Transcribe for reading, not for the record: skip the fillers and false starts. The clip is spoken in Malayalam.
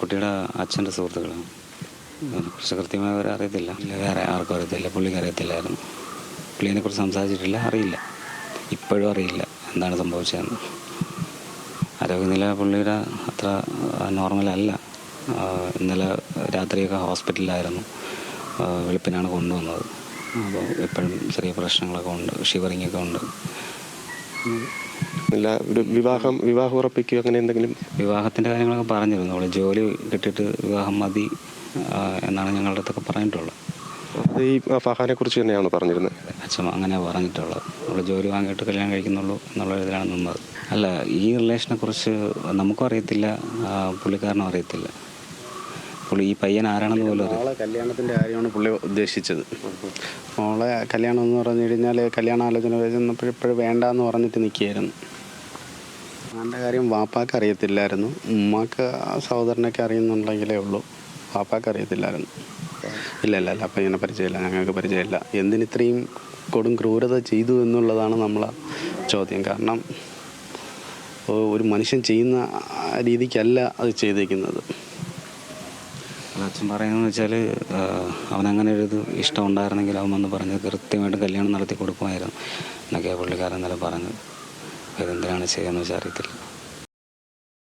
കുട്ടിയുടെ അച്ഛൻ്റെ സുഹൃത്തുക്കളാണ്. കുറിച്ച് കൃത്യമായി അവരെ അറിയത്തില്ല, വേറെ ആർക്കും അറിയത്തില്ല, പുള്ളിക്ക് അറിയത്തില്ലായിരുന്നു. പുള്ളിയെക്കുറിച്ച് സംസാരിച്ചിട്ടില്ല, അറിയില്ല, ഇപ്പോഴും അറിയില്ല എന്താണ് സംഭവിച്ചതെന്ന്. ആരോഗ്യനില പുള്ളിയുടെ അത്ര നോർമലല്ല. ഇന്നലെ രാത്രിയൊക്കെ ഹോസ്പിറ്റലിലായിരുന്നു. വെളുപ്പിനാണ് കൊണ്ടുവന്നത്. അപ്പോൾ എപ്പോഴും ചെറിയ പ്രശ്നങ്ങളൊക്കെ ഉണ്ട്, ഷിവറിങ്ങൊക്കെ ഉണ്ട്. ഇല്ല, ഒരു വിവാഹം ഉറപ്പിക്കുക അങ്ങനെ എന്തെങ്കിലും? വിവാഹത്തിൻ്റെ കാര്യങ്ങളൊക്കെ പറഞ്ഞിരുന്നു. അവൾ ജോലി കിട്ടിയിട്ട് വിവാഹം മതി എന്നാണ് ഞങ്ങളുടെ അടുത്തൊക്കെ പറഞ്ഞിട്ടുള്ളത്. അത് ഈ ഫഹാനെ കുറിച്ച് തന്നെയാണ് പറഞ്ഞിരുന്നത്? അച്ഛൻ അങ്ങനെ പറഞ്ഞിട്ടുള്ളത്. അവൾ ജോലി വാങ്ങിയിട്ട് കല്യാണം കഴിക്കുന്നുള്ളൂ എന്നുള്ള ഇതിലാണ് നിന്നത്. അല്ല, ഈ റിലേഷനെ കുറിച്ച് നമുക്കും അറിയത്തില്ല, പുള്ളിക്കാരനും അറിയത്തില്ല. പുള്ളി ഈ പയ്യൻ ആരാണെന്ന് പോലും അറിയാം. മോളെ കല്യാണത്തിൻ്റെ കാര്യമാണ് പുള്ളി ഉദ്ദേശിച്ചത്. മോളെ കല്യാണം എന്ന് പറഞ്ഞു കഴിഞ്ഞാൽ കല്യാണാലോചന ചെന്നപ്പോഴിപ്പോഴും വേണ്ടാന്ന് പറഞ്ഞിട്ട് നിൽക്കുകയായിരുന്നു. അവൻ്റെ കാര്യം വാപ്പാക്ക് അറിയത്തില്ലായിരുന്നു. ഉമ്മാക്ക് സഹോദരനൊക്കെ അറിയുന്നുണ്ടെങ്കിലേ ഉള്ളൂ, വാപ്പാക്ക് അറിയത്തില്ലായിരുന്നു. ഇല്ല അപ്പം ഇങ്ങനെ പരിചയമില്ല, ഞങ്ങൾക്ക് പരിചയമില്ല. എന്തിനിത്രയും കൊടും ക്രൂരത ചെയ്തു എന്നുള്ളതാണ് നമ്മളെ ചോദ്യം. കാരണം ഒരു മനുഷ്യൻ ചെയ്യുന്ന രീതിക്കല്ല അത് ചെയ്തേക്കുന്നത്. അച്ഛൻ പറയുന്നതെന്ന് വെച്ചാൽ അവനങ്ങനെ ഒരു ഇഷ്ടം ഉണ്ടായിരുന്നെങ്കിൽ അവൻ വന്ന് പറഞ്ഞ് കൃത്യമായിട്ട് കല്യാണം നടത്തി കൊടുക്കുമായിരുന്നു എന്നൊക്കെയാണ് പുള്ളിക്കാരൻ ഇന്നലെ പറഞ്ഞത്. ഇതെന്തിനാണ് ചെയ്യുകയെന്ന് വെച്ചാൽ അറിയത്തില്ല.